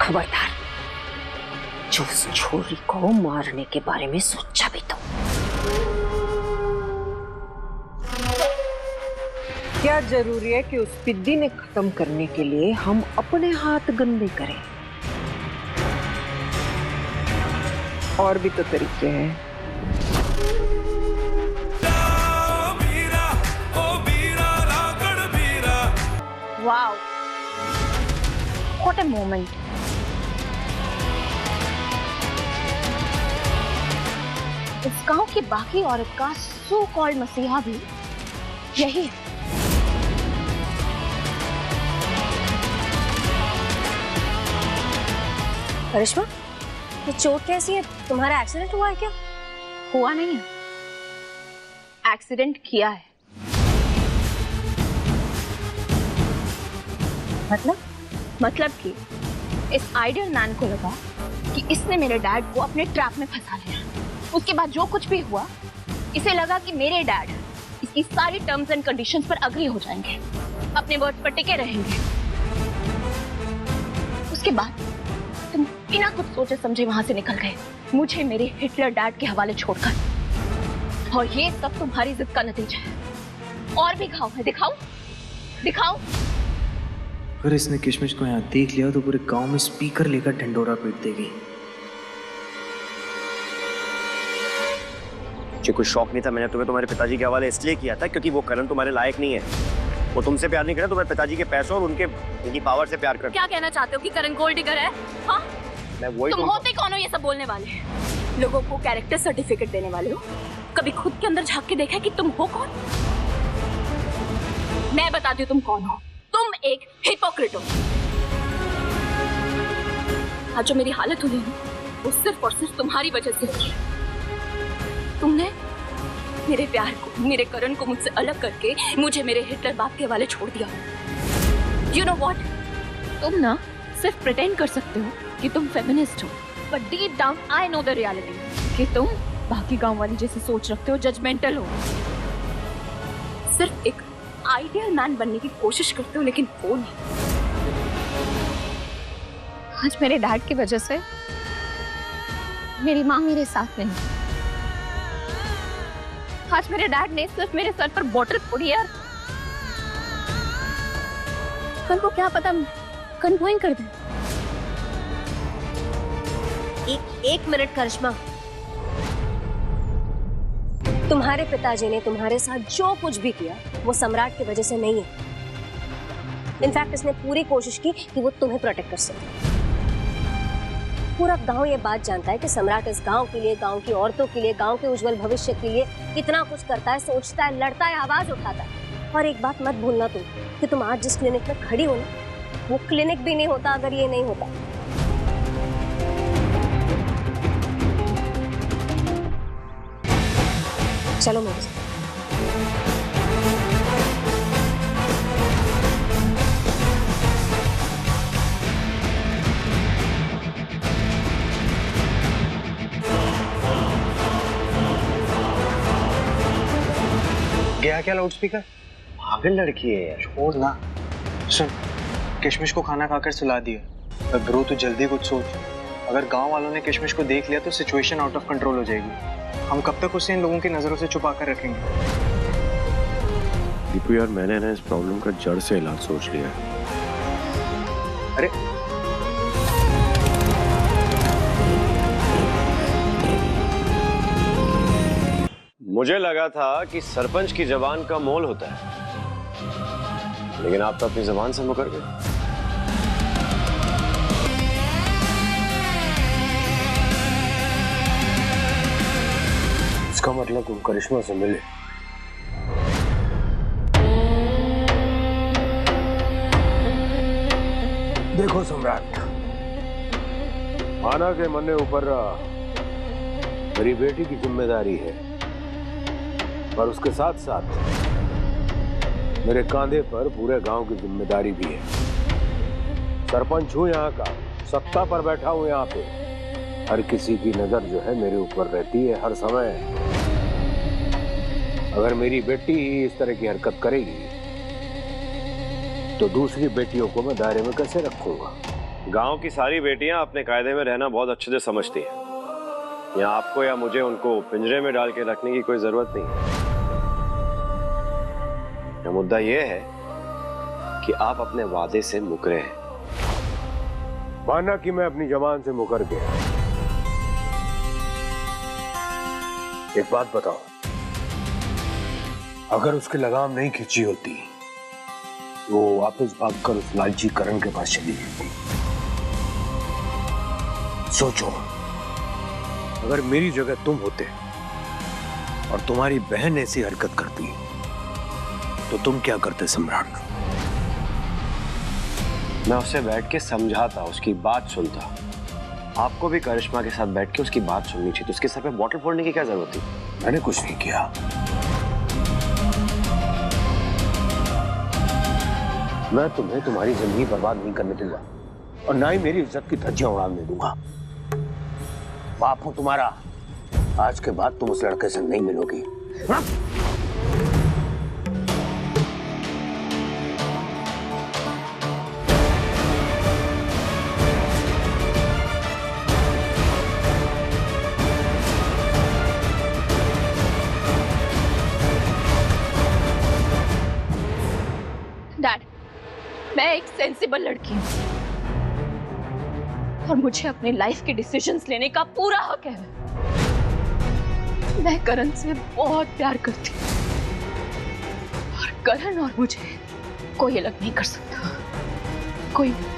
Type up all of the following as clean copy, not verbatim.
खबरदार, जो उस छोरी को मारने के बारे में सोचा भी तो। क्या जरूरी है कि उस पिद्दी ने खत्म करने के लिए हम अपने हाथ गंदे करें? और भी तो तरीके हैं। Wow, what a moment. इस गांव की बाकी औरत का सो कॉल्ड मसीहा भी यही है। करिश्मा, ये चोट कैसी है? तुम्हारा एक्सीडेंट हुआ है क्या? हुआ नहीं है, एक्सीडेंट किया है। मतलब कि इस आइडियल मैन को लगा कि इसने मेरे डैड को अपने ट्रैप में फंसा लिया। उसके बाद जो कुछ भी हुआ, इसे लगा कि मेरे डैड इसकी सारी टर्म्स एंड कंडीशंस पर अग्री हो जाएंगे, अपने वर्ड पर टिके रहेंगे। उसके बाद तुम बिना कुछ सोचे समझे वहां से निकल गए, मुझे मेरे हिटलर डैड के हवाले छोड़कर। और ये सब तुम्हारी जिद का नतीजा है। और भी घाव है, दिखाऊं? दिखाऊं? अगर इसने किशमिश को यहाँ देख लिया तो पूरे गांव में स्पीकर लेकर ढंडोरा पीट देगी। मुझे कुछ शौक नहीं था। मैंने तुम्हें तुम्हारे पिताजी के हवाले इसलिए किया था क्योंकि वो करण तुम्हारे लायक नहीं है। वो तुमसे प्यार नहीं करे, तुम्हारे पिताजी के पैसों और उनकी पावर से प्यार करता। क्या कहना चाहते हो कि करण गोल्ड डिगर है? हाँ? मैं वही तुम होते कौन हो ये सब बोलने वाले? लोगों को कैरेक्टर सर्टिफिकेट देने वाले हो। कभी खुद के अंदर झांक के देखा है कि तुम हो कौन? मैं बताती हूँ तुम कौन हो। तुम एक हिपोक्रेट हो। आज जो मेरी हालत हुई है वो सिर्फ और सिर्फ तुम्हारी वजह से हुई है। तुमने मेरे प्यार को, मेरे करण को मुझसे अलग करके मुझे मेरे हिटलर बाप के हवाले छोड़ दिया। You know what? तुम ना सिर्फ प्रिटेंड कर सकते हो कि तुम फेमिनिस्ट हो, but deep down I know the reality कि तुम बाकी गांव वाली जैसी सोच रखते हो, जजमेंटल हो। सिर्फ एक आइडियल मैन बनने की कोशिश करते हो, लेकिन वो नहीं। आज मेरे डैड की वजह से मेरी माँ मेरे साथ नहीं। आज मेरे डैड ने सिर्फ मेरे सर पर बॉटल फोड़ी है। कल को क्या पता कन्फर्म कर दे। एक मिनट करिश्मा, तुम्हारे पिताजी ने तुम्हारे साथ जो कुछ भी किया वो सम्राट की वजह से नहीं है। इनफैक्ट इसने पूरी कोशिश की कि वो तुम्हें प्रोटेक्ट कर सके। पूरा गांव ये बात जानता है कि सम्राट इस गांव के लिए, गांव की औरतों के लिए, गांव के उज्जवल भविष्य के लिए कितना कुछ करता है, सोचता है, लड़ता है, आवाज उठाता है। और एक बात मत भूलना तुम कि तुम आज जिस क्लिनिक में खड़ी हो ना, वो क्लिनिक भी नहीं होता अगर ये नहीं होता। चलो मेरे साथ। गया क्या लाउड स्पीकर? पागल लड़की है यार। छोड़ ना। सुन, किशमिश को खाना खाकर सुला दिया। अब ब्रो तू जल्दी कुछ सोच। अगर गांव वालों ने किशमिश को देख लिया तो सिचुएशन आउट ऑफ कंट्रोल हो जाएगी। हम कब तक उसे इन लोगों की नजरों से छुपा कर रखेंगे? दीपू यार, मैंने ना इस प्रॉब्लम का जड़ से इलाज सोच लिया है। अरे मुझे लगा था कि सरपंच की जबान का मोल होता है, लेकिन आप तो अपनी जबान से मुकर गए। इसका मतलब तुम करिश्मा से मिले। देखो सम्राट, माना के मन्ने ऊपर मेरी बेटी की जिम्मेदारी है, पर उसके साथ साथ मेरे कांधे पर पूरे गांव की जिम्मेदारी भी है। सरपंच हूं यहाँ का, सत्ता पर बैठा हूं यहाँ पे। हर किसी की नजर जो है मेरे ऊपर रहती है हर समय। अगर मेरी बेटी इस तरह की हरकत करेगी तो दूसरी बेटियों को मैं दायरे में कैसे रखूंगा? गांव की सारी बेटियां अपने कायदे में रहना बहुत अच्छे से समझती हैं। यहाँ आपको या मुझे उनको पिंजरे में डाल के रखने की कोई जरूरत नहीं है। यह मुद्दा यह है कि आप अपने वादे से मुकरे हैं। माना कि मैं अपनी जबान से मुकर गया। एक बात बताओ, अगर उसकी लगाम नहीं खींची होती वो वापस भागकर उस लालची करण के पास चली जाती। सोचो, अगर मेरी जगह तुम होते और तुम्हारी बहन ऐसी हरकत करती तो तुम क्या करते सम्राट? मैं उससे बैठ के समझाता, उसकी बात सुनता। आपको भी करिश्मा के साथ बैठ के उसकी बात सुननी चाहिए। तो उसके सर पे बॉटल फोड़ने की क्या जरूरत थी? मैंने कुछ नहीं किया। मैं तुम्हें तुम्हारी जिंदगी बर्बाद नहीं करने दूंगा और ना ही मेरी इज्जत की धज्जियां उड़ाने दूंगा। बाप हूं तुम्हारा, आज के बाद तुम उस लड़के से नहीं मिलोगी। डैड, मैं एक सेंसिबल लड़की हूँ और मुझे अपने लाइफ के डिसीजंस लेने का पूरा हक है। मैं करण से बहुत प्यार करती हूँ और करण और मुझे कोई अलग नहीं कर सकता। कोई नहीं।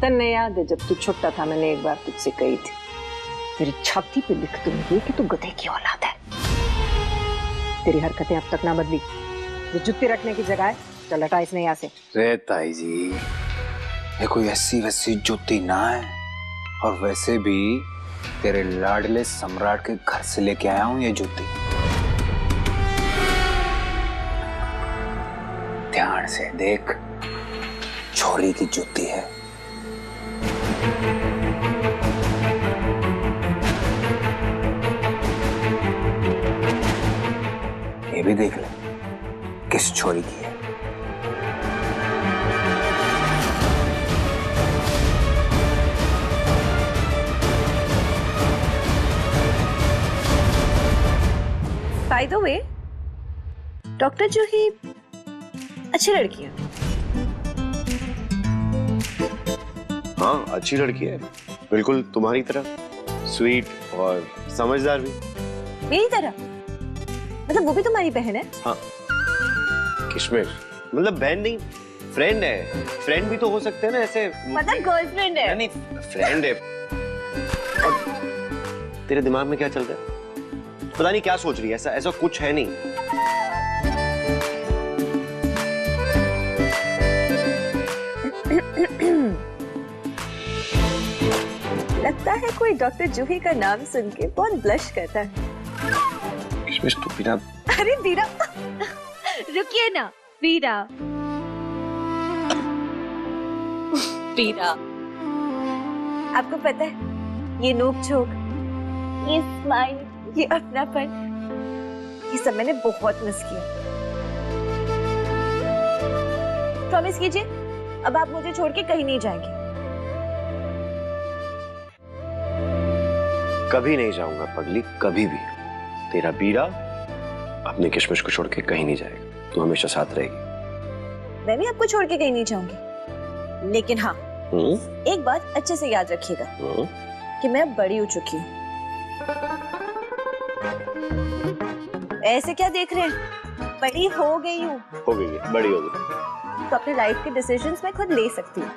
तन्ने याद है जब तू छोटा था, मैंने एक बार तुझसे कही थी तेरी छाती पे लिख दूंगी कि तू गधे की औलाद है। तेरी हरकतें अब तक ना बदली। ये जुत्ती रखने की जगह है, चल हटा इसने यहाँ से। रे ताई जी, ये कोई ऐसी वैसी जुत्ती ना है, और वैसे भी तेरे लाडले सम्राट के घर से लेके आया हूं ये जुत्ती। ध्यान से देख, छोरी की जुत्ती है। ये भी देख ले किस छोरी की है। बाय द वे, डॉक्टर जूही अच्छी लड़की है। हाँ, अच्छी लड़की है, बिल्कुल तुम्हारी तरह स्वीट और समझदार भी। मेरी तरह? मतलब वो भी तुम्हारी बहन है? हाँ, किशमिश मतलब बहन नहीं, फ्रेंड है। फ्रेंड भी तो हो सकते हैं ना ऐसे। मतलब गर्लफ्रेंड है? नहीं, फ्रेंड है। और तेरे दिमाग में क्या चल रहा है? पता नहीं क्या सोच रही है। ऐसा कुछ है नहीं। लगता है कोई डॉक्टर जूही का नाम सुन के बहुत ब्लश करता है। किशमिश तो बिना। अरे वीरा, रुकिए ना। वीरा, वीरा, आपको पता है ये नोक झोंक, ये स्माइल, ये अपनापन, ये सब मैंने बहुत मिस किया। प्रॉमिस कीजिए अब आप मुझे छोड़ के कहीं नहीं जाएंगे। कभी नहीं जाऊंगा पगली, कभी भी। तेरा बीरा अपने किशमिश को छोड़ के कहीं नहीं जाएगा। तू हमेशा साथ रहेगी। मैं भी आपको छोड़ के कहीं नहीं जाऊंगी, लेकिन हाँ, एक बात अच्छे से याद रखिएगा कि मैं बड़ी हो चुकी हूँ। ऐसे क्या देख रहे हैं? बड़ी हो गई हूँ। हो गई है, बड़ी हो गई। तो अपने लाइफ के डिसीजंस मैं खुद ले सकती हूँ।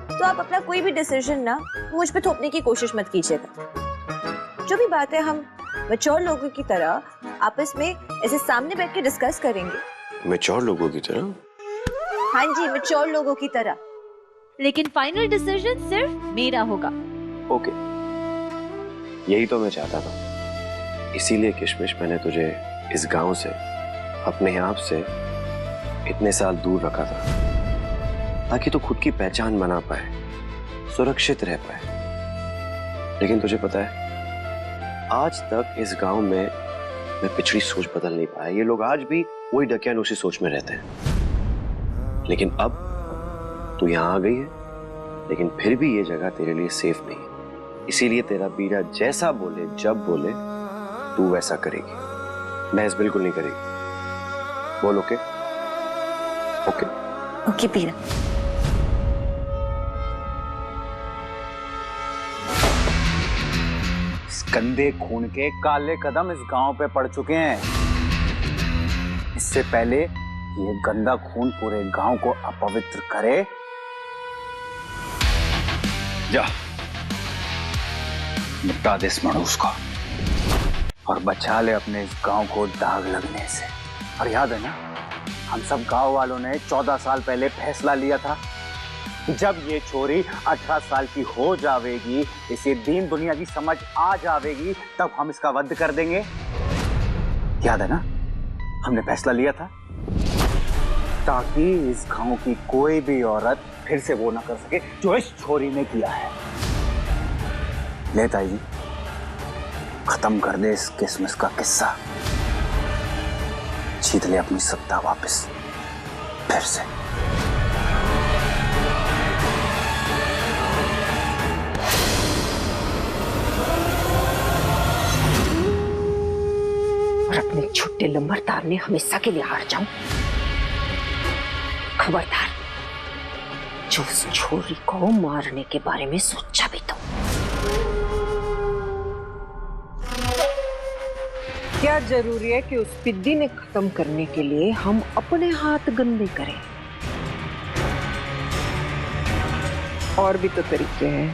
तो आप अपना कोई भी डिसीजन ना मुझ पे थोपने की कोशिश मत कीजिएगा। जो भी बातें हम मैच्योर लोगों की तरह आपस में ऐसे सामने बैठ के डिस्कस करेंगे। मैच्योर लोगों की तरह? हाँ जी, मैच्योर लोगों की तरह। लेकिन फाइनल डिसीजन सिर्फ मेरा होगा। ओके, यही तो मैं चाहता था। इसीलिए किशमिश मैंने तुझे इस गांव से, अपने आप से इतने साल दूर रखा था, ताकि तू खुद की पहचान बना पाए, सुरक्षित रह पाए। लेकिन तुझे पता है, आज तक इस गांव में मैं पिछड़ी सोच बदल नहीं पाया। ये लोग आज भी वही डकियानूसी सोच में रहते हैं। लेकिन अब तू यहाँ आ गई है, लेकिन फिर भी ये जगह तेरे लिए सेफ नहीं है। इसीलिए तेरा बीरा जैसा बोले, जब बोले, तू वैसा करेगी। बहस बिल्कुल नहीं करेगी। बोल ओके? ओके ओके बीरा। इस गंदे खून के काले कदम इस गांव पे पड़ चुके हैं। इससे पहले ये गंदा खून पूरे गांव को अपवित्र करे, जा निपटा दे इस मनुष्य को और बचा ले अपने इस गांव को दाग लगने से। और याद है ना, हम सब गांव वालों ने 14 साल पहले फैसला लिया था कि जब ये छोरी 18 साल की हो जाएगी, इसे दीन दुनिया की समझ आ जाएगी, तब हम इसका वध कर देंगे। याद है ना, हमने फैसला लिया था ताकि इस गांव की कोई भी औरत फिर से वो ना कर सके जो इस छोरी ने किया है। ले ताई जी, खत्म कर दे इस किसमिस का किस्सा, जीत ले अपनी सत्ता वापस फिर से। और अपने छोटे लंबरदार ने हमेशा के लिए हार जाऊं। खबरदार, जो उस छोरी को मारने के बारे में सोचा भी तो। क्या जरूरी है कि उस पिद्दी ने खत्म करने के लिए हम अपने हाथ गंदे करें? और भी तो तरीके हैं।